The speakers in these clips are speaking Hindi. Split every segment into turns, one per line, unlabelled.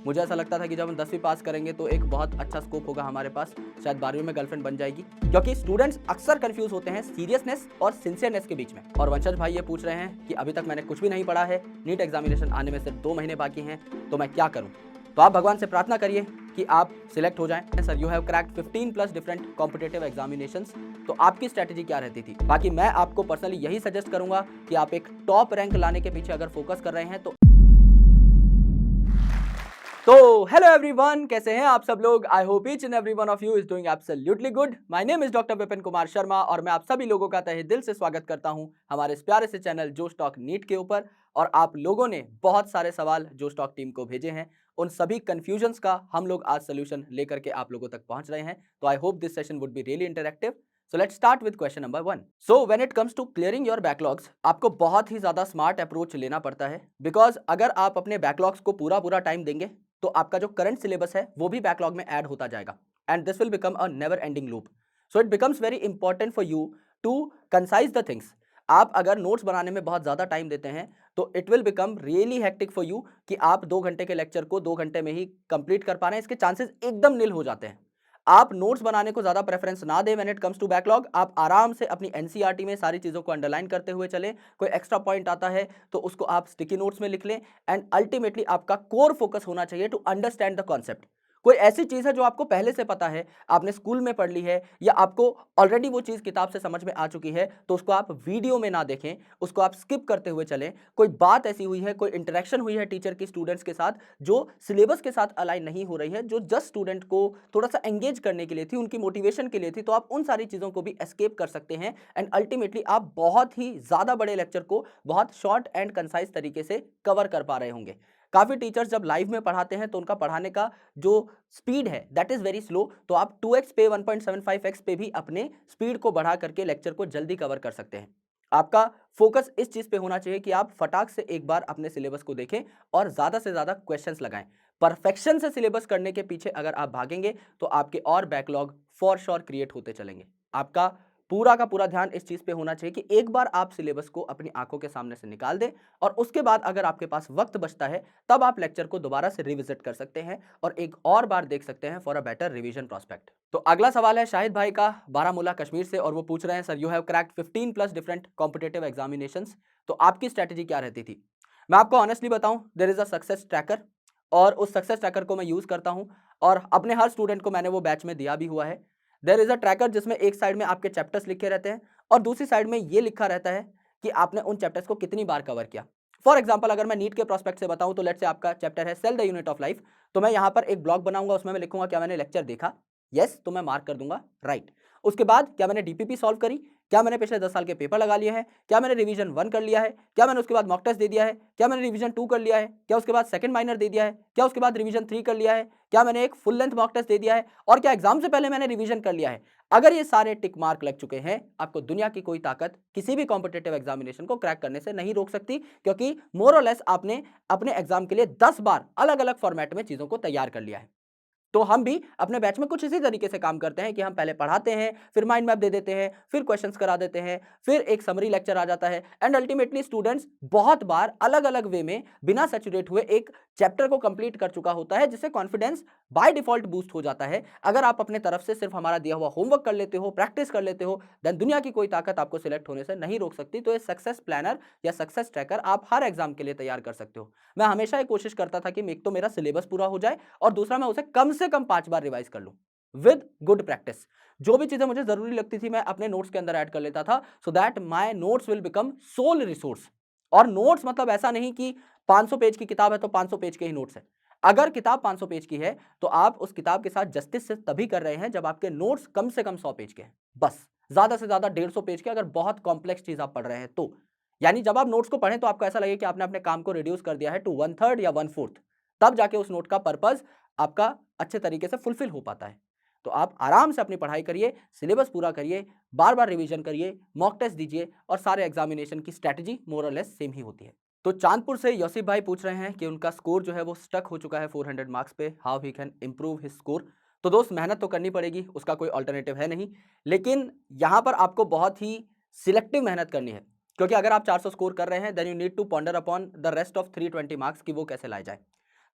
मुझे ऐसा लगता था कि जब हम 10वीं पास करेंगे तो एक बहुत अच्छा स्कोप होगा हमारे पास, शायद 12वीं में गर्लफ्रेंड बन जाएगी। क्योंकि स्टूडेंट्स अक्सर कंफ्यूज होते हैं सीरियसनेस और सिंसियरनेस के बीच में। और वंशज भाई ये पूछ रहे हैं कि अभी तक मैंने कुछ भी नहीं पढ़ा है, नीट एग्जामिनेशन आने में सिर्फ 2 महीने बाकी हैं, तो मैं क्या करूं? तो आप भगवान से प्रार्थना करिए कि आप सिलेक्ट हो जाएं। Sir, you have cracked 15 plus different competitive examinations, तो आपकी स्ट्रेटेजी क्या रहती थी? बाकी मैं आपको पर्सनली यही सजेस्ट करूंगा कि आप एक टॉप रैंक लाने के पीछे अगर फोकस कर रहे हैं तो हेलो एवरीवन, कैसे हैं आप सब लोग? I hope each and every one of you is doing absolutely good. My name is doctor Vipin Kumar Sharma और मैं आप सभी लोगों का तहे दिल से स्वागत करता हूं हमारे इस प्यारे से चैनल जोश टॉक नीट के ऊपर। और आप लोगों ने बहुत सारे सवाल जोश टॉक टीम को भेजे हैं, उन सभी कंफ्यूजन्स का हम लोग आज सोल्यूशन लेकर के आप लोगों तक पहुंच रहे हैं। तो I hope this session would be really interactive. So let's start with question number 1. So when it comes to clearing your backlogs, आपको बहुत ही ज़्यादा स्मार्ट अप्रोच लेना पड़ता है, बिकॉज अगर आप अपने बैकलॉग्स को पूरा टाइम देंगे तो आपका जो करंट सिलेबस है वो भी बैकलॉग में ऐड होता जाएगा and this will become a never ending loop. So it becomes very important for you to concise the things. आप अगर नोट्स बनाने में बहुत ज़्यादा टाइम देते हैं तो it will become really hectic for you कि आप 2 घंटे के लेक्चर को 2 घंटे में ही कंप्लीट कर पा रहे हैं, इसके चांसेस एकदम नील हो जाते हैं। आप नोट्स बनाने को ज्यादा प्रेफरेंस ना दें when it comes to backlog. आप आराम से अपनी एनसीईआरटी में सारी चीजों को अंडरलाइन करते हुए चलें। कोई एक्स्ट्रा पॉइंट आता है तो उसको आप स्टिकी नोट्स में लिख लें एंड अल्टीमेटली आपका कोर फोकस होना चाहिए टू अंडरस्टैंड द कॉन्सेप्ट। कोई ऐसी चीज है जो आपको पहले से पता है, आपने स्कूल में पढ़ ली है या आपको ऑलरेडी वो चीज किताब से समझ में आ चुकी है, तो उसको आप वीडियो में ना देखें, उसको आप स्किप करते हुए चलें। कोई बात ऐसी हुई है, कोई इंटरेक्शन हुई है टीचर की स्टूडेंट्स के साथ जो सिलेबस के साथ अलाइन नहीं हो रही है, जो जस्ट स्टूडेंट को थोड़ा सा एंगेज करने के लिए थी, उनकी मोटिवेशन के लिए थी, तो आप उन सारी चीजों को भी एस्केप कर सकते हैं एंड अल्टीमेटली आप बहुत ही ज्यादा बड़े लेक्चर को बहुत शॉर्ट एंड कंसाइज तरीके से कवर कर पा रहे होंगे। काफी टीचर्स जब लाइव में पढ़ाते हैं तो उनका पढ़ाने का जो स्पीड है दैट इज वेरी स्लो, तो आप 2x पे 1.75x पे भी अपने स्पीड को बढ़ा करके लेक्चर को जल्दी कवर कर सकते हैं। आपका फोकस इस चीज पे होना चाहिए कि आप फटाक से एक बार अपने सिलेबस को देखें और ज्यादा से ज्यादा क्वेश्चंस लगाएं। परफेक्शन से सिलेबस करने के पीछे अगर आप भागेंगे तो आपके और बैकलॉग फॉर श्योर क्रिएट होते चलेंगे। आपका पूरा का पूरा ध्यान इस चीज पे होना चाहिए कि एक बार आप सिलेबस को अपनी आंखों के सामने से निकाल दें और उसके बाद अगर आपके पास वक्त बचता है तब आप लेक्चर को दोबारा से रिविजिट कर सकते हैं और एक और बार देख सकते हैं for a better revision prospect. तो अगला सवाल है शाहिद भाई का बारामूला कश्मीर से और वो पूछ रहे हैं, sir you have cracked 15 plus different competitive examinations, तो आपकी स्ट्रेटेजी क्या रहती थी? मैं आपको ऑनेस्टली बताऊं, there is a success tracker और उस सक्सेस ट्रैकर को मैं यूज करता हूं और अपने हर स्टूडेंट को मैंने वो बैच में दिया भी हुआ है। देयर इज अ ट्रैकर जिसमें एक साइड में आपके चैप्टर्स लिखे रहते हैं और दूसरी साइड में ये लिखा रहता है कि आपने उन चैप्टर्स को कितनी बार कवर किया। फॉर एग्जाम्पल अगर मैं नीट के प्रोस्पेक्ट से बताऊं तो लेट्स से आपका चैप्टर है cell the unit of life, तो मैं यहां पर एक ब्लॉग बनाऊंगा, उसमें मैं लिखूंगा क्या मैंने लेक्चर देखा, यस तो मैं मार्क कर दूंगा राइट। उसके बाद क्या मैंने डीपीपी सॉल्व करी, क्या मैंने पिछले 10 साल के पेपर लगा लिए हैं, क्या मैंने रिवीजन 1 कर लिया है, क्या मैंने उसके बाद मॉक टेस्ट दे दिया है, क्या मैंने रिवीजन 2 कर लिया है, क्या उसके बाद सेकंड माइनर दे दिया है, क्या उसके बाद रिवीजन 3 कर लिया है, क्या मैंने एक फुल लेंथ मॉक टेस्ट दे दिया है और क्या एग्जाम से पहले मैंने रिवीजन कर लिया है। अगर ये सारे टिक मार्क लग चुके हैं, आपको दुनिया की कोई ताकत किसी भी कॉम्पिटेटिव एग्जामिनेशन को क्रैक करने से नहीं रोक सकती, क्योंकि मोर और लेस आपने अपने एग्जाम के लिए 10 बार अलग अलग फॉर्मेट में चीजों को तैयार कर लिया है। तो हम भी अपने बैच में कुछ इसी तरीके से काम करते हैं कि हम पहले पढ़ाते हैं, फिर माइंड मैप दे देते हैं, फिर क्वेश्चंस करा देते हैं, फिर एक समरी लेक्चर आ जाता है एंड अल्टीमेटली स्टूडेंट्स बहुत बार अलग अलग वे में बिना सैचुरेट हुए एक चैप्टर को कंप्लीट कर चुका होता है, जिससे कॉन्फिडेंस बाय डिफॉल्ट बूस्ट हो जाता है। अगर आप अपने तरफ से सिर्फ हमारा दिया हुआ होमवर्क कर लेते हो, प्रैक्टिस कर लेते हो, देन दुनिया की कोई ताकत आपको सिलेक्ट होने से नहीं रोक सकती। तो ये सक्सेस प्लानर या सक्सेस ट्रैकर आप हर एग्जाम के लिए तैयार कर सकते हो। मैं हमेशा ये कोशिश करता था कि एक तो मेरा सिलेबस पूरा हो जाए और दूसरा मैं उसे कम से कम 5 बार रिवाइज कर लूं विद गुड प्रैक्टिस। जो भी चीजें मुझे जरूरी लगती थी मैं अपने नोट्स के अंदर ऐड कर लेता था, so that my notes will become sole resource. और नोट्स मतलब ऐसा नहीं कि 500 पेज की किताब है तो 500 पेज के ही नोट्स है। अगर किताब 500 पेज की है तो आप उस किताब के साथ जस्टिस से तभी कर रहे हैं जब आपके नोट्स कम से कम 100 पेज के हैं, बस। ज्यादा से ज्यादा 150 पेज के, अगर बहुत कॉम्प्लेक्स चीज आप पढ़ रहे हैं तो। यानी जब आप नोट्स को पढ़ें तो आपको ऐसा लगे कि आपने अपने काम को रिड्यूस कर दिया है टू 1/3 या 1/4, तब जाके उस नोट का पर्पस आपका अच्छे तरीके से फुलफिल हो पाता है। तो आप आराम से अपनी पढ़ाई करिए, सिलेबस पूरा करिए, बार बार रिवीजन करिए, मॉक टेस्ट दीजिए और सारे एग्जामिनेशन की स्ट्रैटेजी मोर और लेस सेम ही होती है। तो चांदपुर से योसिफ भाई पूछ रहे हैं कि उनका स्कोर जो है वो स्टक हो चुका है 400 मार्क्स पे, how he can improve his score. तो दोस्त मेहनत तो करनी पड़ेगी, उसका कोई ऑल्टरनेटिव है नहीं, लेकिन यहां पर आपको बहुत ही सिलेक्टिव मेहनत करनी है। क्योंकि अगर आप 400 स्कोर कर रहे हैं then you need to ponder upon the rest of 320 marks कि वो कैसे लाए जाए।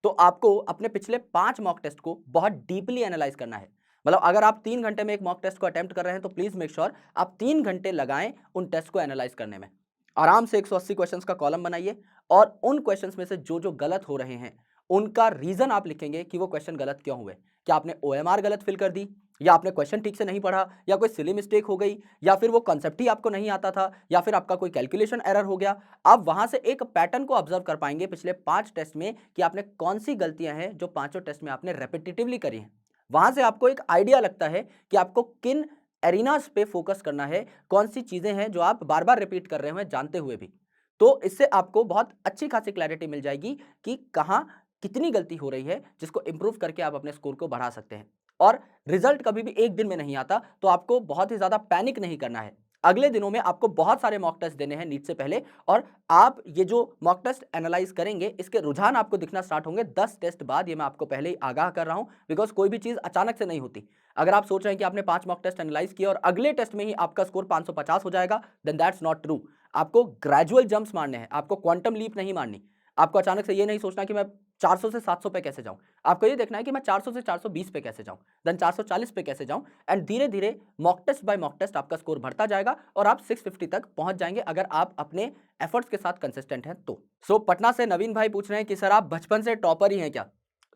तो आपको अपने पिछले 5 मॉक टेस्ट को बहुत डीपली एनालाइज करना है। मतलब अगर आप 3 घंटे में एक मॉक टेस्ट को अटेम्प्ट कर रहे हैं तो प्लीज मेक श्योर आप 3 घंटे लगाएं उन टेस्ट को एनालाइज करने में। आराम से 180 क्वेश्चंस का कॉलम बनाइए और उन क्वेश्चंस में से जो जो गलत हो रहे हैं उनका रीजन आप लिखेंगे कि वो क्वेश्चन गलत क्यों हुए। क्या आपने ओएमआर गलत फिल कर दी, या आपने क्वेश्चन ठीक से नहीं पढ़ा, या कोई सिली मिस्टेक हो गई, या फिर वो कॉन्सेप्ट ही आपको नहीं आता था, या फिर आपका कोई कैलकुलेशन एरर हो गया। आप वहां से एक पैटर्न को ऑब्जर्व कर पाएंगे पिछले 5 टेस्ट में कि आपने कौन सी गलतियां हैं जो पांचों टेस्ट में आपने रेपिटेटिवली करी हैं। वहां से आपको एक आइडिया लगता है कि आपको किन एरिनास पे फोकस करना है, कौन सी चीजें हैं जो आप बार बार रिपीट कर रहे हैं जानते हुए भी। तो इससे आपको बहुत अच्छी खासी क्लैरिटी मिल जाएगी कि कहां कितनी गलती हो रही है, जिसको इंप्रूव करके आप अपने स्कोर को बढ़ा सकते हैं। और रिजल्ट कभी भी एक दिन में नहीं आता, तो आपको बहुत ही ज्यादा पैनिक नहीं करना है। अगले दिनों में आपको बहुत सारे मॉक टेस्ट देने हैं नीट से पहले, और आप ये जो मॉक टेस्ट एनालाइज करेंगे इसके रुझान आपको दिखना स्टार्ट होंगे 10 टेस्ट बाद। ये मैं आपको पहले ही आगाह कर रहा हूं, बिकॉज कोई भी चीज अचानक से नहीं होती। अगर आप सोच रहे हैं कि आपने 5 मॉक टेस्ट एनालाइज किया और अगले टेस्ट में ही आपका स्कोर 550 हो जाएगा, देन दैट्स नॉट ट्रू। आपको ग्रेजुअल जंप्स मारने हैं, आपको क्वांटम लीप नहीं मारनी। आपको अचानक से ये नहीं सोचना कि मैं 400 से 700 पे कैसे जाऊं। आपको ये देखना है कि मैं 400 से 420 पे कैसे जाऊं, देन 440 पे कैसे जाऊं, एंड धीरे धीरे mock test by mock test आपका स्कोर बढ़ता जाएगा और आप 650 तक पहुंच जाएंगे अगर आप अपने एफर्ट्स के साथ कंसिस्टेंट हैं तो। पटना से नवीन भाई पूछ रहे हैं कि सर आप बचपन से टॉपर ही हैं क्या?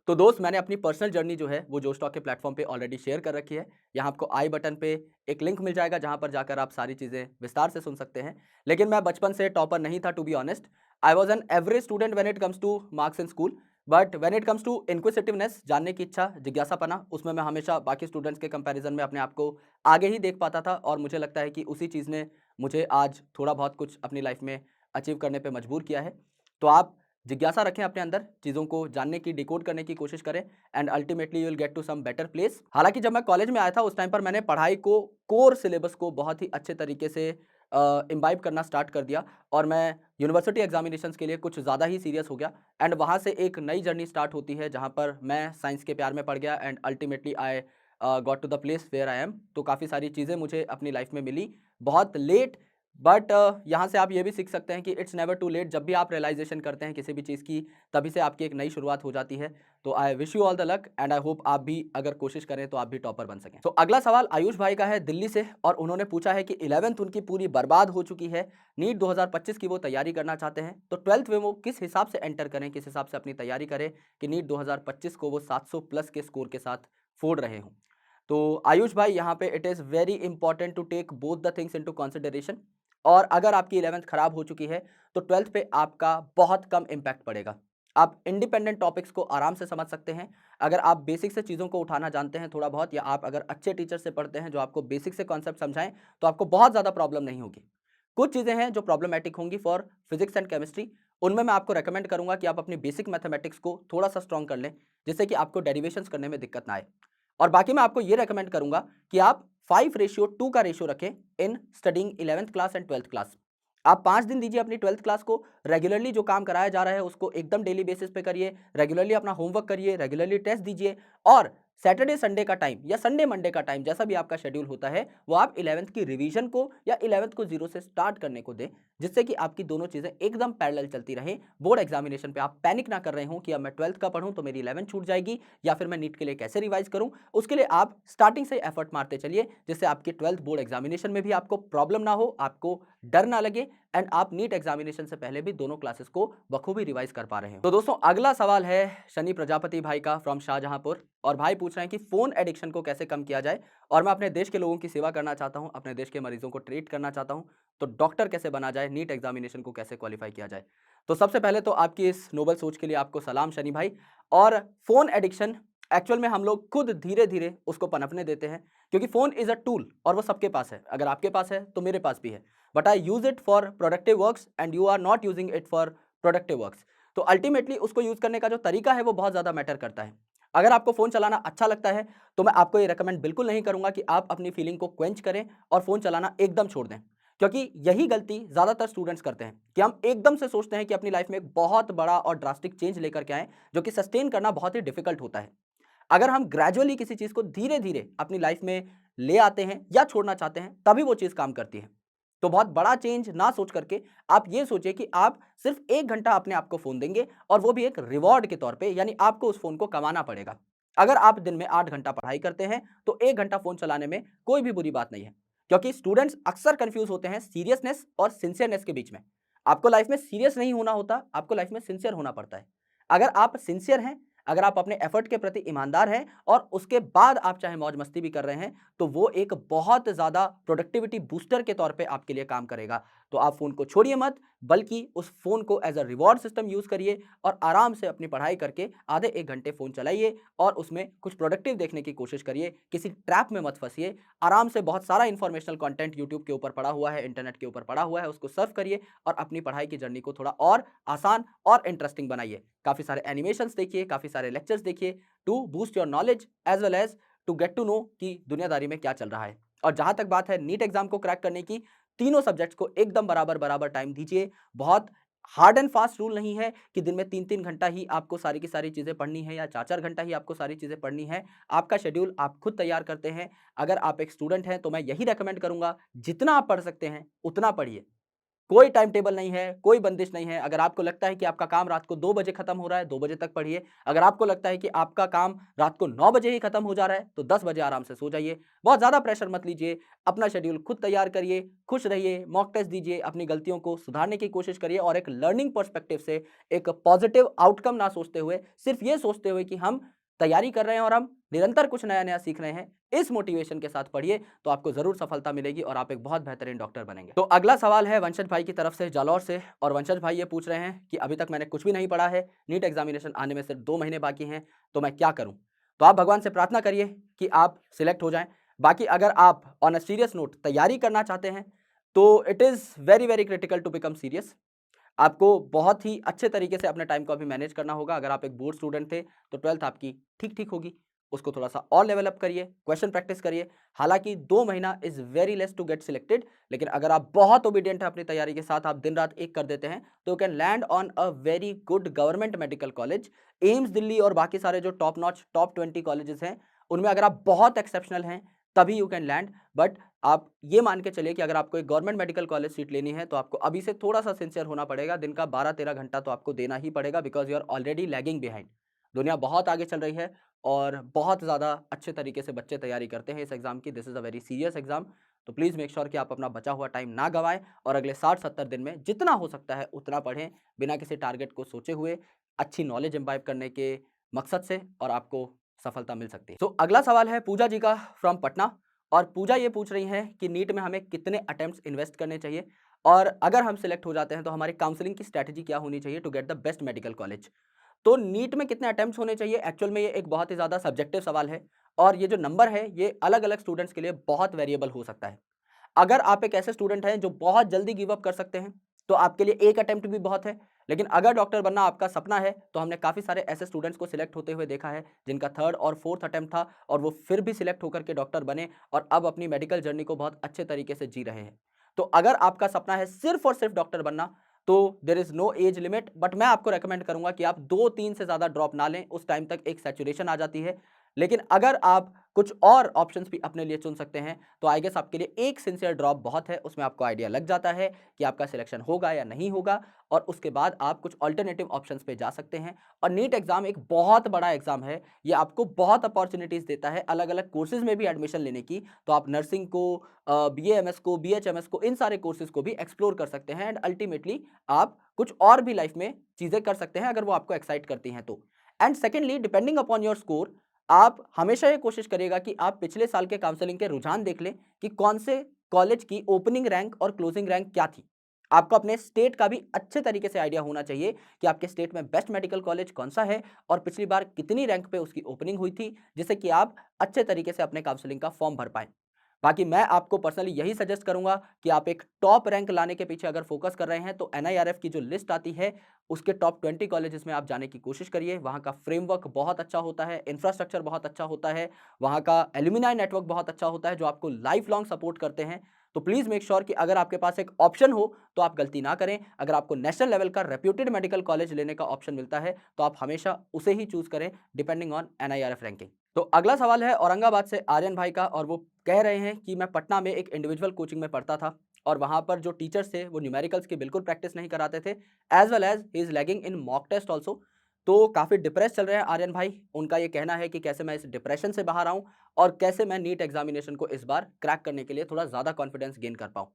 तो दोस्त, मैंने अपनी पर्सनल जर्नी जो है वो जोश टॉक के प्लेटफॉर्म पे ऑलरेडी शेयर कर रखी है। यहाँ आपको आई बटन पे एक लिंक मिल जाएगा जहां पर जाकर आप सारी चीज़ें विस्तार से सुन सकते हैं। लेकिन मैं बचपन से टॉपर नहीं था, to be honest. I was an average student when it comes to marks in school, but when it comes to inquisitiveness, जानने की इच्छा, जिज्ञासापना, उसमें मैं हमेशा बाकी स्टूडेंट्स के कंपैरिजन में अपने आप को आगे ही देख पाता था। और मुझे लगता है कि उसी चीज़ ने मुझे आज थोड़ा बहुत कुछ अपनी लाइफ में अचीव करने पर मजबूर किया है। तो आप जिज्ञासा रखें अपने अंदर, चीज़ों को जानने की, डिकोड करने की कोशिश करें, and ultimately you will get to some better place. हालांकि जब मैं कॉलेज में आया था उस टाइम पर मैंने पढ़ाई को, कोर सिलेबस को बहुत ही अच्छे तरीके से इम्बाइब करना स्टार्ट कर दिया, और मैं यूनिवर्सिटी एग्जामिनेशंस के लिए कुछ ज़्यादा ही सीरियस हो गया। एंड वहाँ से एक नई जर्नी स्टार्ट होती है जहाँ पर मैं साइंस के प्यार में पड़ गया, and ultimately I got to the place where I am. तो काफ़ी सारी चीज़ें मुझे अपनी लाइफ में मिली बहुत लेट, बट यहाँ से आप ये भी सीख सकते हैं कि इट्स नेवर टू लेट। जब भी आप रियलाइजेशन करते हैं किसी भी चीज़ की, तभी से आपकी एक नई शुरुआत हो जाती है। तो I wish you all the luck, and I hope आप भी अगर कोशिश करें तो आप भी टॉपर बन सकें। तो अगला सवाल आयुष भाई का है दिल्ली से, और उन्होंने पूछा है कि 11th उनकी पूरी बर्बाद हो चुकी है, नीट 2025 की वो तैयारी करना चाहते हैं, तो 12th में वो किस हिसाब से एंटर करें, किस हिसाब से अपनी तैयारी करें कि नीट 2025 को वो 700 प्लस के स्कोर के साथ फोड़ रहे हों। तो आयुष भाई, यहाँ पे it is very important to take both the things into consideration. और अगर आपकी 11th खराब हो चुकी है तो 12th पे आपका बहुत कम इम्पैक्ट पड़ेगा। आप इंडिपेंडेंट टॉपिक्स को आराम से समझ सकते हैं। अगर आप बेसिक से चीज़ों को उठाना जानते हैं थोड़ा बहुत, या आप अगर अच्छे टीचर से पढ़ते हैं जो आपको बेसिक से कॉन्सेप्ट समझाएं, तो आपको बहुत ज़्यादा प्रॉब्लम नहीं होगी। कुछ चीज़ें हैं जो प्रॉब्लमेटिक होंगी फॉर फिजिक्स एंड केमिस्ट्री, उनमें मैं आपको रेकमेंड करूंगा कि आप अपनी बेसिक मैथमेटिक्स को थोड़ा सा स्ट्रॉन्ग कर लें, जिससे कि आपको डेरिवेशंस करने में दिक्कत ना आए। और बाकी मैं आपको ये रेकमेंड करूंगा कि आप 5:2 का रेशियो रखें इन studying 11th class and 12th class. आप 5 दिन दीजिए अपनी 12th क्लास को, रेगुलरली जो काम कराया जा रहा है उसको एकदम डेली बेसिस पे करिए, रेगुलरली अपना होमवर्क करिए, रेगुलरली टेस्ट दीजिए, और सैटरडे संडे का टाइम या संडे मंडे का टाइम, जैसा भी आपका शेड्यूल होता है, वो आप 11th की रिवीजन को या 11th को जीरो से स्टार्ट करने को दें, जिससे कि आपकी दोनों चीजें एकदम पैरेलल चलती रहें। बोर्ड एग्जामिनेशन पे आप पैनिक ना कर रहे हो कि अब मैं 12th का पढ़ूं तो मेरी 11th छूट जाएगी, या फिर मैं नीट के लिए कैसे रिवाइज करूं। उसके लिए आप स्टार्टिंग से एफर्ट मारते चलिए, जिससे आपकी 12th बोर्ड एग्जामिनेशन में भी आपको प्रॉब्लम ना हो, आपको डर ना लगे, एंड आप नीट एग्जामिनेशन से पहले भी दोनों क्लासेस को बखूबी रिवाइज कर पा रहे हैं। तो दोस्तों, अगला सवाल है शनि प्रजापति भाई का फ्रॉम शाहजहांपुर, और भाई पूछ रहे हैं कि फोन एडिक्शन को कैसे कम किया जाए, और मैं अपने देश के लोगों की सेवा करना चाहता हूं, अपने देश के मरीजों को ट्रीट करना चाहता हूं, तो डॉक्टर कैसे बना जाए, नीट एग्जामिनेशन को कैसे क्वालिफाई किया जाए। तो सबसे पहले तो आपकी इस नोबल सोच के लिए आपको सलाम शनि भाई। और फोन एडिक्शन एक्चुअल में हम लोग खुद धीरे धीरे उसको पनपने देते हैं, क्योंकि फोन इज अ टूल और वो सबके पास है। अगर आपके पास है तो मेरे पास भी है, but I use it for productive works and you are not using it for productive works. तो अल्टीमेटली उसको यूज करने का जो तरीका है वो बहुत ज्यादा मैटर करता है। अगर आपको फोन चलाना अच्छा लगता है तो मैं आपको ये रेकमेंड बिल्कुल नहीं करूंगा कि आप अपनी फीलिंग को क्वेंच करें और फोन चलाना एकदम छोड़ दें, क्योंकि यही गलती ज्यादातर स्टूडेंट्स करते हैं कि हम एकदम से सोचते हैं कि अपनी लाइफ में एक बहुत बड़ा और ड्रास्टिक चेंज लेकर के आए, जो कि सस्टेन करना बहुत ही डिफिकल्ट होता है। अगर हम ग्रेजुअली किसी चीज को धीरे धीरे अपनी लाइफ में ले आते हैं या छोड़ना चाहते हैं, तभी वो चीज काम करती है। तो बहुत बड़ा चेंज ना सोच करके आप ये सोचिए कि आप सिर्फ 1 घंटा अपने आप को फ़ोन देंगे और वो भी एक रिवॉर्ड के तौर पे, यानी आपको उस फ़ोन को कमाना पड़ेगा। अगर आप दिन में 8 घंटा पढ़ाई करते हैं, तो 1 घंटा फ़ोन चलाने में कोई भी बुरी बात नहीं है। क्योंकि स्टूडेंट्स अक्सर कन्फ्यूज़ होते हैं सीरियसनेस और सिंसियरनेस के बीच में। आपको लाइफ़ में सीरियस नहीं होना होता, आपको लाइफ़ में सिंसियर होना पड़ता है। अगर आप सिंसियर हैं, अगर आप अपने एफर्ट के प्रति ईमानदार हैं और उसके बाद आप चाहे मौज-मस्ती भी कर रहे हैं, तो वो एक बहुत ज़्यादा प्रोडक्टिविटी बूस्टर के तौर पे आपके लिए काम करेगा। तो आप फ़ोन को छोड़िए मत, बल्कि उस फ़ोन को as a reward system use करिए और आराम से अपनी पढ़ाई करके आधे 1 घंटे फ़ोन चलाइए और उसमें कुछ प्रोडक्टिव देखने की कोशिश करिए। किसी ट्रैप में मत फँसिए। आराम से बहुत सारा इन्फॉर्मेशनल कंटेंट यूट्यूब के ऊपर पड़ा हुआ है, इंटरनेट के ऊपर पड़ा हुआ है, उसको सर्फ करिए और अपनी पढ़ाई की जर्नी को थोड़ा और आसान और इंटरेस्टिंग बनाइए। काफ़ी सारे एनिमेशंस देखिए, काफ़ी सारे लेक्चर्स देखिए to boost your knowledge as well as to get to know कि दुनियादारी में क्या चल रहा है। और जहाँ तक बात है नीट एग्ज़ाम को क्रैक करने की, तीनों सब्जेक्ट्स को एकदम बराबर-बराबर टाइम दीजिए। बहुत हार्ड एंड फास्ट रूल नहीं है कि दिन में 3-3 घंटा ही आपको सारी की सारी चीज़ें पढ़नी है या 4-4 घंटा ही आपको सारी चीज़ें पढ़नी है। आपका शेड्यूल आप खुद तैयार करते हैं। अगर आप एक स्टूडेंट हैं, तो मैं यही रिकमेंड करूँगा, जितना आप पढ़ सकते हैं, उतना पढ़िए। कोई टाइम टेबल नहीं है, कोई बंदिश नहीं है। अगर आपको लगता है कि आपका काम रात को 2 बजे खत्म हो रहा है, 2 बजे तक पढ़िए। अगर आपको लगता है कि आपका काम रात को 9 बजे ही खत्म हो जा रहा है, तो 10 बजे आराम से सो जाइए। बहुत ज़्यादा प्रेशर मत लीजिए, अपना शेड्यूल खुद तैयार करिए, खुश रहिए, मॉक टेस्ट दीजिए, अपनी गलतियों को सुधारने की कोशिश करिए और एक लर्निंग पर्सपेक्टिव से, एक पॉजिटिव आउटकम ना सोचते हुए, सिर्फ ये सोचते हुए कि हम तैयारी कर रहे हैं और हम निरंतर कुछ नया-नया सीख रहे हैं, इस मोटिवेशन के साथ पढ़िए, तो आपको ज़रूर सफलता मिलेगी और आप एक बहुत बेहतरीन डॉक्टर बनेंगे। तो अगला सवाल है वंशज भाई की तरफ से जालौर से और वंशज भाई ये पूछ रहे हैं कि अभी तक मैंने कुछ भी नहीं पढ़ा है, नीट एग्जामिनेशन आने में सिर्फ 2 महीने बाकी हैं, तो मैं क्या करूँ? तो आप भगवान से प्रार्थना करिए कि आप सिलेक्ट हो जाएँ। बाकी अगर आप ऑन अ सीरियस नोट तैयारी करना चाहते हैं, तो it is very, very critical to become serious. आपको बहुत ही अच्छे तरीके से अपने टाइम को अभी मैनेज करना होगा। अगर आप एक बोर्ड स्टूडेंट थे, तो 12th आपकी ठीक-ठीक होगी। उसको थोड़ा-सा और लेवल अप करिए, क्वेश्चन प्रैक्टिस करिए। हालाँकि 2 महीना is very less to get selected, लेकिन अगर आप बहुत ओबीडिएंट हैं अपनी तैयारी के साथ, आप दिन-रात एक कर देते हैं, तो you can land on a very good government medical college. AIIMS Delhi और बाकी सारे जो टॉप नॉच टॉप 20 कॉलेजेस हैं, उनमें अगर आप बहुत एक्सेप्शनल हैं, तभी यू कैन लैंड। बट आप ये मान के चलिए कि अगर आपको एक गवर्नमेंट मेडिकल कॉलेज सीट लेनी है, तो आपको अभी से थोड़ा-सा सिंसियर होना पड़ेगा। दिन का 12-13 घंटा तो आपको देना ही पड़ेगा because you are already lagging behind. दुनिया बहुत आगे चल रही है और बहुत ज़्यादा अच्छे तरीके से बच्चे तैयारी करते हैं इस एग्ज़ाम की। This is a very serious exam. तो प्लीज़ मेक श्योर कि आप अपना बचा हुआ टाइम ना गँवाएँ और अगले 60-70 दिन में जितना हो सकता है उतना पढ़ें, बिना किसी टारगेट को सोचे हुए, अच्छी नॉलेज इम्बाइब करने के मकसद से और आपको सफलता मिल सकती है। तो अगला सवाल है पूजा जी का फ्रॉम पटना और पूजा ये पूछ रही हैं कि नीट में हमें कितने अटेम्प्ट्स इन्वेस्ट करने चाहिए और अगर हम सिलेक्ट हो जाते हैं तो हमारी काउंसलिंग की स्ट्रैटेजी क्या होनी चाहिए to get the best medical college. तो नीट में कितने अटेम्प्ट्स होने चाहिए, एक्चुअल में ये एक बहुत ही ज़्यादा सब्जेक्टिव सवाल है और ये जो नंबर है ये अलग-अलग स्टूडेंट्स के लिए बहुत वेरिएबल हो सकता है। अगर आप एक ऐसे स्टूडेंट हैं जो बहुत जल्दी गिव अप कर सकते हैं, तो आपके लिए एक अटेम्प्ट भी बहुत है। लेकिन अगर डॉक्टर बनना आपका सपना है, तो हमने काफ़ी सारे ऐसे स्टूडेंट्स को सिलेक्ट होते हुए देखा है, जिनका 3rd और 4th अटेम्प्ट था और वो फिर भी सिलेक्ट होकर के डॉक्टर बने और अब अपनी मेडिकल जर्नी को बहुत अच्छे तरीके से जी रहे हैं। तो अगर आपका सपना है सिर्फ़ और सिर्फ़ डॉक्टर बनना, तो there is no age limit but मैं आपको रिकमेंड करूँगा कि आप 2-3 से ज़्यादा ड्रॉप ना लें, उस टाइम तक एक सैचुरेशन आ जाती है। लेकिन अगर आप कुछ और ऑप्शंस भी अपने लिए चुन सकते हैं, तो आई गेस आपके लिए एक सिंसियर ड्रॉप बहुत है, उसमें आपको आइडिया लग जाता है कि आपका सिलेक्शन होगा या नहीं होगा और उसके बाद आप कुछ अल्टरनेटिव ऑप्शंस पे जा सकते हैं। और नीट एग्ज़ाम एक बहुत बड़ा एग्ज़ाम है, ये आपको बहुत अपॉर्च्युनिटीज़ देता है अलग-अलग कोर्सेज़ में भी एडमिशन लेने की, तो आप नर्सिंग को बीएएमएस को, बीएचएमएस को, इन सारे कोर्सेज़ को भी एक्सप्लोर कर सकते हैं एंड अल्टीमेटली आप कुछ और भी लाइफ़ में चीज़ें कर सकते हैं अगर वो आपको एक्साइट करती हैं तो। And secondly depending upon your score आप हमेशा ये कोशिश करिएगा कि आप पिछले साल के काउंसलिंग के रुझान देख लें कि कौन से कॉलेज की ओपनिंग रैंक और क्लोजिंग रैंक क्या थी। आपको अपने स्टेट का भी अच्छे तरीके से आइडिया होना चाहिए कि आपके स्टेट में बेस्ट मेडिकल कॉलेज कौन सा है और पिछली बार कितनी रैंक पे उसकी ओपनिंग हुई थी, जिससे कि आप अच्छे तरीके से अपने काउंसलिंग का फॉर्म भर पाएँ। बाकी मैं आपको पर्सनली यही सजेस्ट करूँगा कि आप एक टॉप रैंक लाने के पीछे अगर फ़ोकस कर रहे हैं, तो एनआईआरएफ की जो लिस्ट आती है, उसके टॉप 20 कॉलेजेस में आप जाने की कोशिश करिए। वहाँ का फ्रेमवर्क बहुत अच्छा होता है, इंफ्रास्ट्रक्चर बहुत अच्छा होता है, वहाँ का एलुमिनाई नेटवर्क बहुत अच्छा होता है, जो आपको लाइफ़ लॉन्ग सपोर्ट करते हैं। तो प्लीज़ मेक श्योर कि अगर आपके पास एक ऑप्शन हो, तो आप गलती ना करें। अगर आपको नेशनल लेवल का रेप्यूटेड मेडिकल कॉलेज लेने का ऑप्शन मिलता है, तो आप हमेशा उसे ही चूज़ करें, डिपेंडिंग ऑन एनआईआरएफ रैंकिंग। तो अगला सवाल है औरंगाबाद से आर्यन भाई का और वो कह रहे हैं कि मैं पटना में एक इंडिविजुअल कोचिंग में पढ़ता था और वहाँ पर जो टीचर्स थे वो न्यूमेरिकल्स की बिल्कुल प्रैक्टिस नहीं कराते थे, as well as he is lagging in mock test also. तो काफ़ी डिप्रेस चल रहे हैं आर्यन भाई। उनका ये कहना है कि कैसे मैं इस डिप्रेशन से बाहर आऊँ और कैसे मैं नीट एग्जामिनेशन को इस बार क्रैक करने के लिए थोड़ा ज़्यादा कॉन्फिडेंस गेन कर पाऊँ।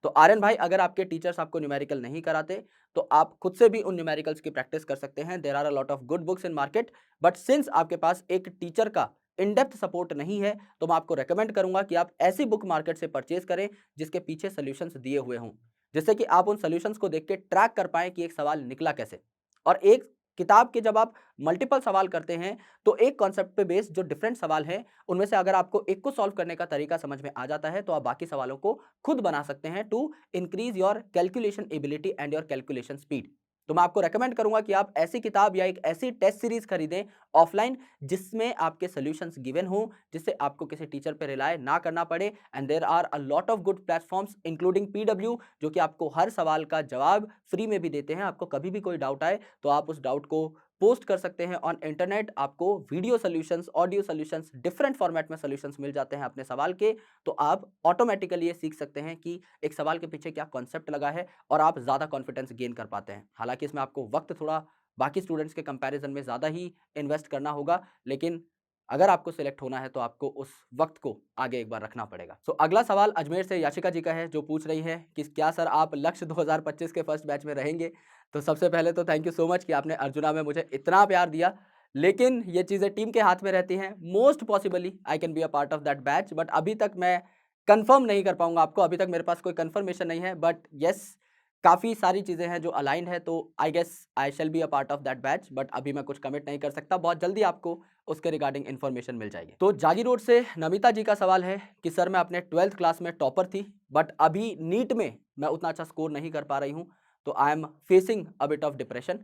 तो आर्यन भाई, अगर आपके टीचर्स आपको न्यूमेरिकल नहीं कराते तो आप खुद से भी उन न्यूमेरिकल्स की प्रैक्टिस कर सकते हैं। There are a lot of good books in market, but since आपके पास एक टीचर का इन डेप्थ सपोर्ट नहीं है तो मैं आपको रेकमेंड करूंगा कि आप ऐसी बुक मार्केट से परचेज करें जिसके पीछे सॉल्यूशंस दिए हुए हों, जिससे कि आप उन सॉल्यूशंस को देख के ट्रैक कर पाएं कि एक सवाल निकला कैसे। और एक किताब के जब आप मल्टीपल सवाल करते हैं तो एक कॉन्सेप्ट पे बेस्ड जो डिफरेंट सवाल हैं उनमें से अगर आपको एक को सॉल्व करने का तरीका समझ में आ जाता है तो आप बाकी सवालों को खुद बना सकते हैं to increase your calculation ability and your calculation speed. तो मैं आपको रेकमेंड करूंगा कि आप ऐसी किताब या एक ऐसी टेस्ट सीरीज खरीदें ऑफलाइन जिसमें आपके सॉल्यूशंस गिवन हो, जिससे आपको किसी टीचर पे रिलाय ना करना पड़े। And there are a lot of good platforms including PW, जो कि आपको हर सवाल का जवाब फ्री में भी देते हैं। आपको कभी भी कोई डाउट आए तो आप उस डाउट को पोस्ट कर सकते हैं ऑन इंटरनेट। आपको video solutions, audio solutions, different format में सॉल्यूशंस मिल जाते हैं अपने सवाल के। तो आप ऑटोमेटिकली ये सीख सकते हैं कि एक सवाल के पीछे क्या कॉन्सेप्ट लगा है और आप ज़्यादा कॉन्फिडेंस गेन कर पाते हैं। हालांकि इसमें आपको वक्त थोड़ा बाकी स्टूडेंट्स के कंपैरिजन में ज़्यादा ही इन्वेस्ट करना होगा, लेकिन अगर आपको सिलेक्ट होना है तो आपको उस वक्त को आगे एक बार रखना पड़ेगा। सो अगला सवाल अजमेर से याशिका जी का है, जो पूछ रही है कि क्या सर आप लक्ष्य 2025 के फर्स्ट बैच में रहेंगे। तो सबसे पहले तो थैंक यू सो मच कि आपने अर्जुना में मुझे इतना प्यार दिया, लेकिन ये चीज़ें टीम के हाथ में रहती हैं। Most possibly I can be a part of that batch, but अभी तक मैं कंफर्म नहीं कर पाऊंगा आपको। अभी तक मेरे पास कोई कंफर्मेशन नहीं है, बट येस, काफ़ी सारी चीज़ें हैं जो अलाइंड है, तो I guess I shall be a part of that batch. But अभी मैं कुछ कमिट नहीं कर सकता, बहुत जल्दी आपको उसके रिगार्डिंग इन्फॉर्मेशन मिल जाएगी। तो जागी रोड से नमिता जी का सवाल है कि सर मैं अपने 12th क्लास में टॉपर थी, बट अभी नीट में मैं उतना अच्छा स्कोर नहीं कर पा रही हूँ, तो I am facing a bit of depression.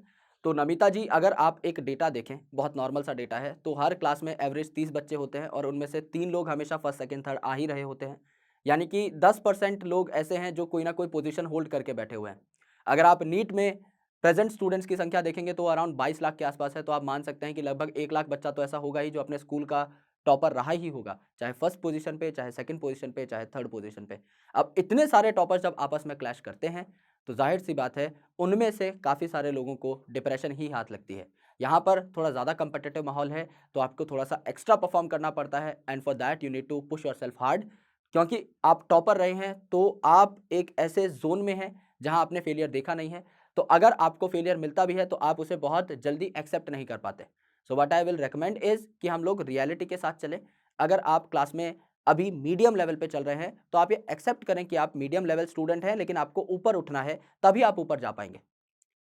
तो नमिता जी, अगर आप एक डेटा देखें, बहुत नॉर्मल सा डेटा है, तो हर क्लास में एवरेज 30 बच्चे होते हैं और उनमें से 3 लोग हमेशा फर्स्ट सेकंड थर्ड आ ही रहे होते हैं। यानी कि 10% लोग ऐसे हैं जो कोई ना कोई पोजीशन होल्ड करके बैठे हुए हैं। अगर आप नीट में प्रेजेंट स्टूडेंट्स की संख्या देखेंगे तो अराउंड 22 लाख के आसपास है, तो आप मान सकते हैं कि लगभग 1 लाख बच्चा तो ऐसा होगा ही जो अपने स्कूल का टॉपर रहा ही होगा, चाहे फर्स्ट पोजीशन पे, चाहे सेकंड पोजीशन पे, चाहे थर्ड पोजीशन पे। अब इतने सारे टॉपर्स जब आपस में क्लैश करते हैं तो जाहिर सी बात है उनमें से काफ़ी सारे लोगों को डिप्रेशन ही हाथ लगती है। यहाँ पर थोड़ा ज़्यादा कंपटिटिव माहौल है, तो आपको थोड़ा सा एक्स्ट्रा परफॉर्म करना पड़ता है, and for that you need to push yourself hard. क्योंकि आप टॉपर रहे हैं तो आप एक ऐसे जोन में हैं जहाँ आपने फेलियर देखा नहीं है, तो अगर आपको फेलियर मिलता भी है तो आप उसे बहुत जल्दी एक्सेप्ट नहीं कर पाते। So what I will recommend is कि हम लोग रियलिटी के साथ चलें। अगर आप क्लास में अभी मीडियम लेवल पे चल रहे हैं तो आप ये एक्सेप्ट करें कि आप मीडियम लेवल स्टूडेंट हैं, लेकिन आपको ऊपर उठना है, तभी आप ऊपर जा पाएंगे।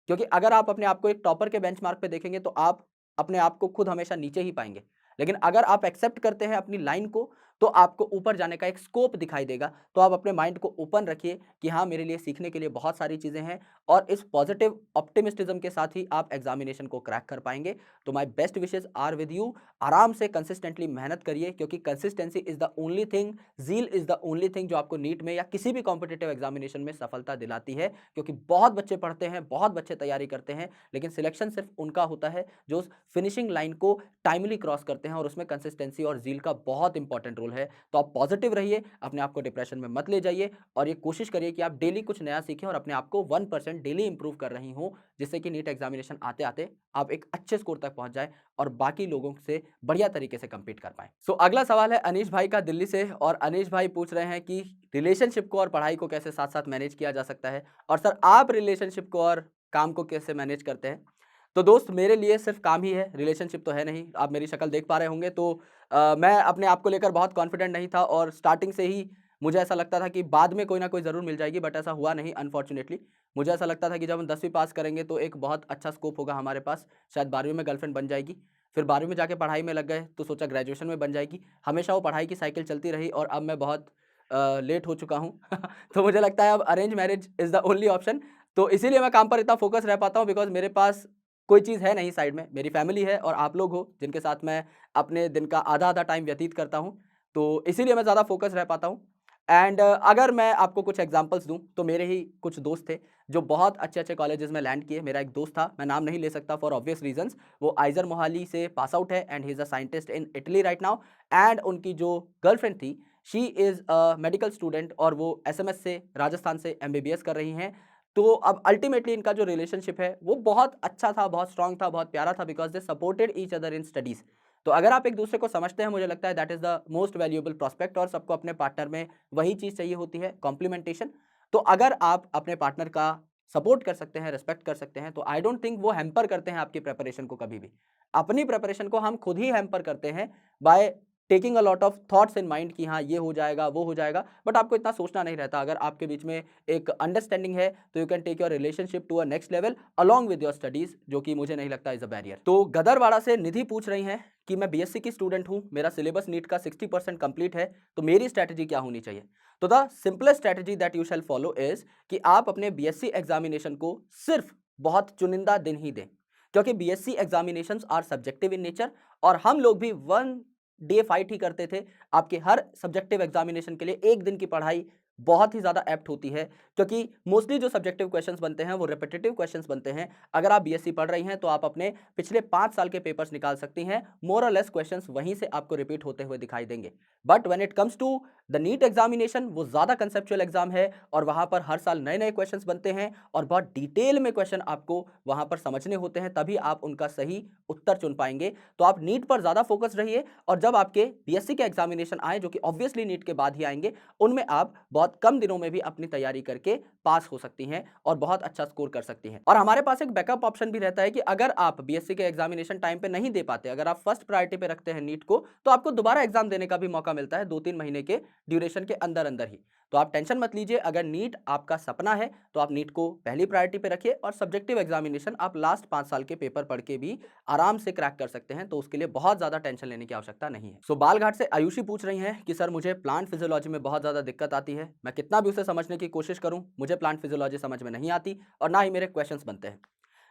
क्योंकि अगर आप अपने आप को एक टॉपर के बेंचमार्क पे देखेंगे तो आप अपने आप को खुद हमेशा नीचे ही पाएंगे। लेकिन अगर आप एक्सेप्ट करते हैं अपनी लाइन को तो आपको ऊपर जाने का एक स्कोप दिखाई देगा। तो आप अपने माइंड को ओपन रखिए कि हाँ, मेरे लिए सीखने के लिए बहुत सारी चीज़ें हैं, और इस पॉजिटिव ऑप्टिमिस्टिज्म के साथ ही आप एग्जामिनेशन को क्रैक कर पाएंगे। तो my best wishes are with you. आराम से कंसिस्टेंटली मेहनत करिए, क्योंकि consistency is the only thing, zeal is the only thing जो आपको नीट में या किसी भी कॉम्पिटिटिव एग्जामिनेशन में सफलता दिलाती है। क्योंकि बहुत बच्चे पढ़ते हैं, बहुत बच्चे तैयारी करते हैं, लेकिन सिलेक्शन सिर्फ उनका होता है जो उस फिनिशिंग लाइन को टाइमली क्रॉस करते हैं, और उसमें कंसिस्टेंसी और ज़ील का बहुत इंपॉर्टेंट रोल है। तो आप पॉजिटिव रहिए, अपने आप को डिप्रेशन में मत ले जाइए, और ये कोशिश करिए कि आप डेली कुछ नया सीखें और अपने आप को 1% डेली इंप्रूव कर रही हों, जिससे कि नीट एग्जामिनेशन आते आते आप एक अच्छे स्कोर तक पहुंच जाए और बाकी लोगों से बढ़िया तरीके से कंपीट कर पाएं। सो अगला सवाल है अनीश भाई का दिल्ली से, और अनीश भाई पूछ रहे हैं कि रिलेशनशिप को और पढ़ाई को कैसे साथ साथ मैनेज किया जा सकता है, और सर आप रिलेशनशिप को और काम को कैसे मैनेज करते हैं। तो दोस्त, मेरे लिए सिर्फ काम ही है, रिलेशनशिप तो है नहीं। आप मेरी शक्ल देख पा रहे होंगे, तो मैं अपने आप को लेकर बहुत कॉन्फिडेंट नहीं था, और स्टार्टिंग से ही मुझे ऐसा लगता था कि बाद में कोई ना कोई ज़रूर मिल जाएगी, बट ऐसा हुआ नहीं अनफॉर्चुनेटली। मुझे ऐसा लगता था कि जब हम 10वीं पास करेंगे तो एक बहुत अच्छा स्कोप होगा हमारे पास, शायद 12वीं में गर्लफ्रेंड बन जाएगी। फिर 12वीं में जाके पढ़ाई में लग गए तो सोचा ग्रेजुएशन में बन जाएगी। हमेशा वो पढ़ाई की साइकिल चलती रही, और अब मैं बहुत लेट हो चुका हूँ तो मुझे लगता है अब arrange marriage is the only option. तो इसीलिए मैं काम पर इतना फोकस रह पाता हूँ, बिकॉज़ मेरे पास कोई चीज़ है नहीं साइड में, मेरी फैमिली है और आप लोग हो जिनके साथ मैं अपने दिन का आधा-आधा टाइम व्यतीत करता हूँ, तो इसीलिए मैं ज़्यादा फ़ोकस रह पाता हूँ। एंड अगर मैं आपको कुछ एग्ज़ाम्पल्स दूँ, तो मेरे ही कुछ दोस्त थे, जो बहुत अच्छे-अच्छे कॉलेजेस में लैंड किए। मेरा एक दोस्त था, मैं नाम नहीं ले सकता फॉर ऑब्वियस रीज़न्स, वो आइज़र मोहाली से पास आउट है, and he is a scientist in Italy right now. And उनकी जो गर्लफ्रेंड थी, she is a medical student और वो एसएमएस से राजस्थान से एमबीबीएस कर रही हैं। तो अब अल्टीमेटली इनका जो रिलेशनशिप है वो बहुत अच्छा था, बहुत स्ट्रॉन्ग था, बहुत प्यारा था, because they supported each other in studies. तो अगर आप एक-दूसरे को समझते हैं, मुझे लगता है that is the most valuable prospect, और सबको अपने पार्टनर में वही चीज़ चाहिए होती है, कॉम्प्लीमेंटेशन। तो अगर आप अपने पार्टनर का सपोर्ट कर सकते हैं, रिस्पेक्ट कर सकते हैं, तो आई डोंट थिंक वो हैम्पर करते हैं आपकी प्रिपरेशन को कभी भी। अपनी प्रिपरेशन को हम खुद ही हैम्पर करते हैं by taking a lot of thoughts in mind कि हाँ, ये हो जाएगा, वो हो जाएगा, बट आपको इतना सोचना नहीं रहता। अगर आपके बीच में एक अंडरस्टैंडिंग है, तो you can take your relationship to a next level along with your studies, जो कि मुझे नहीं लगता इज अ बैरियर। तो गदरवाड़ा से निधि पूछ रही हैं कि मैं बीएससी की स्टूडेंट हूँ, मेरा सिलेबस नीट का 60% कंप्लीट है, तो मेरी स्ट्रैटेजी क्या होनी चाहिए? तो the simplest strategy that you shall follow is कि आप अपने बीएससी एग्जामिनेशन को सिर्फ बहुत चुनिंदा दिन ही दें, क्योंकि BSc examinations are subjective in nature, और हम लोग भी वन डे फाइट ही करते थे। आपके हर सब्जेक्टिव एग्जामिनेशन के लिए एक दिन की पढ़ाई बहुत ही ज़्यादा एप्ट होती है, क्योंकि मोस्टली जो सब्जेक्टिव क्वेश्चंस बनते हैं वो रिपीटेटिव क्वेश्चंस बनते हैं। अगर आप बीएससी पढ़ रही हैं तो आप अपने पिछले 5 साल के पेपर्स निकाल सकती हैं, मोर और लेस क्वेश्चंस वहीं से आपको रिपीट होते हुए दिखाई देंगे। But when it comes to the NEET examination, वो ज़्यादा कंसेप्चुअल एग्जाम है, और वहाँ पर हर साल नए-नए क्वेश्चंस बनते हैं, और बहुत डिटेल में क्वेश्चन आपको वहाँ पर समझने होते हैं, तभी आप उनका सही उत्तर चुन पाएंगे। तो आप नीट पर ज़्यादा फोकस रहिए, और जब आपके बीएससी के एग्जामिनेशन आए, जो कि ऑब्वियसली नीट के बाद ही आएंगे, उनमें आप बहुत कम दिनों में भी अपनी तैयारी करके पास हो सकती हैं और बहुत अच्छा स्कोर कर सकती हैं। और हमारे पास एक बैकअप ऑप्शन भी रहता है कि अगर आप बीएससी के एग्जामिनेशन टाइम पे नहीं दे पाते, अगर आप फर्स्ट प्रायोरिटी पे रखते हैं नीट को, तो आपको दोबारा एग्जाम देने का भी मौका मिलता है 2-3 महीने के ड्यूरेशन के अंदर अंदर ही। तो आप टेंशन मत लीजिए, अगर नीट आपका सपना है तो आप नीट को पहली प्रायोरिटी पे रखिए, और सब्जेक्टिव एग्जामिनेशन आप लास्ट 5 साल के पेपर पढ़ के भी आराम से क्रैक कर सकते हैं, तो उसके लिए बहुत ज़्यादा टेंशन लेने की आवश्यकता नहीं है। सो बालघाट से आयुषी पूछ रही हैं कि सर, मुझे प्लांट फिजियोलॉजी में बहुत ज़्यादा दिक्कत आती है, मैं कितना भी उसे समझने की कोशिश करूं, मुझे प्लांट फिजियोलॉजी समझ में नहीं आती और ना ही मेरे क्वेश्चंस बनते हैं।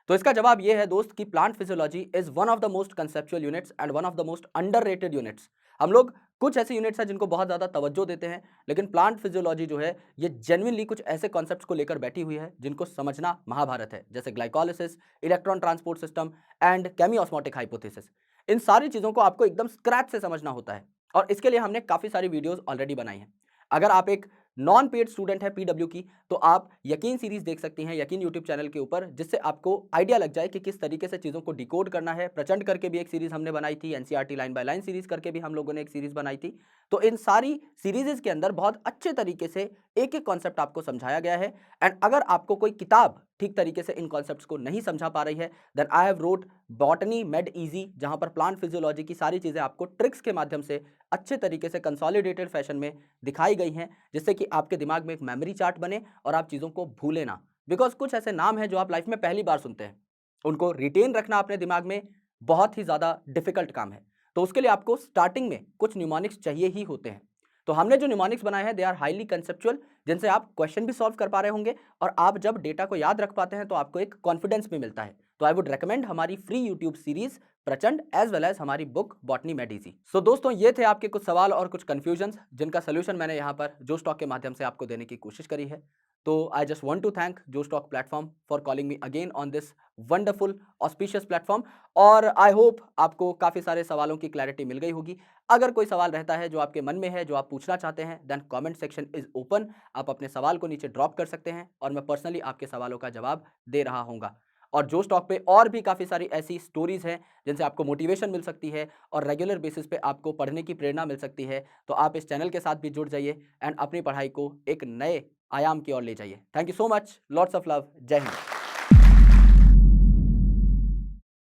तो इसका जवाब ये है दोस्त कि plant physiology is one of the most conceptual units and one of the most underrated units. हम लोग कुछ ऐसे यूनिट्स हैं जिनको बहुत ज़्यादा तवज्जो देते हैं, लेकिन प्लांट फिजियोलॉजी जो है, ये जेन्युइनली कुछ ऐसे कॉन्सेप्ट्स को लेकर बैठी हुई है जिनको समझना महाभारत है, जैसे glycolysis, electron transport system and chemiosmotic hypothesis. इन सारी चीज़ों को आपको एकदम स्क्रैच से समझना होता है, और इसके लिए हमने काफ़ी सारी वीडियोज़ ऑलरेडी बनाई हैं। अगर आप एक नॉन पेड स्टूडेंट है पीडब्ल्यू की, तो आप यकीन सीरीज देख सकती हैं, यकीन यूट्यूब चैनल के ऊपर, जिससे आपको आइडिया लग जाए कि किस तरीके से चीज़ों को डिकोड करना है। प्रचंड करके भी एक सीरीज हमने बनाई थी, NCERT line by line series करके भी हम लोगों ने एक सीरीज बनाई थी। तो इन सारी सीरीजेस के अंदर बहुत अच्छे तरीके से एक एक कॉन्सेप्ट आपको समझाया गया है। एंड अगर आपको कोई किताब ठीक तरीके से इन कॉन्सेप्ट्स को नहीं समझा पा रही है, then I have wrote botany made easy, जहां पर प्लांट फिजियोलॉजी की सारी चीज़ें आपको ट्रिक्स के माध्यम से अच्छे तरीके से कंसोलिडेटेड फैशन में दिखाई गई हैं, जिससे कि आपके दिमाग में एक मेमोरी चार्ट बने और आप चीज़ों को भूलें ना। बिकॉज कुछ ऐसे नाम हैं जो आप लाइफ में पहली बार सुनते हैं, उनको रिटेन रखना अपने दिमाग में बहुत ही ज़्यादा डिफिकल्ट काम है। तो उसके लिए आपको स्टार्टिंग में कुछ न्यूमोनिक्स चाहिए ही होते हैं। तो हमने जो न्यूमोनिक्स बनाए हैं, दे आर हाईली कंसेप्चुअल, जिनसे आप क्वेश्चन भी सॉल्व कर पा रहे होंगे, और आप जब डेटा को याद रख पाते हैं तो आपको एक कॉन्फिडेंस भी मिलता है। तो आई वुड रेकमेंड हमारी फ्री यूट्यूब सीरीज प्रचंड एज वेल एज हमारी बुक बॉटनी मेड इजी। सो दोस्तों, ये थे आपके कुछ सवाल और कुछ कंफ्यूजन, जिनका सोल्यूशन मैंने यहाँ पर जोश टॉक के माध्यम से आपको देने की कोशिश करी है। तो I just want to thank Josh talk platform for calling me again on this wonderful auspicious platform, और आई होप आपको काफ़ी सारे सवालों की क्लैरिटी मिल गई होगी। अगर कोई सवाल रहता है जो आपके मन में है, जो आप पूछना चाहते हैं, then comment section is open. आप अपने सवाल को नीचे ड्रॉप कर सकते हैं, और मैं पर्सनली आपके सवालों का जवाब दे रहा हूँगा। और जोश टॉक पे और भी काफ़ी सारी ऐसी स्टोरीज़ हैं जिनसे आपको मोटिवेशन मिल सकती है, और रेगुलर बेसिस पे आपको पढ़ने की प्रेरणा मिल सकती है। तो आप इस चैनल के साथ भी जुड़ जाइए एंड अपनी पढ़ाई को एक नए आयाम की ओर ले जाइए। Thank you so much, lots of love, जय हिंद।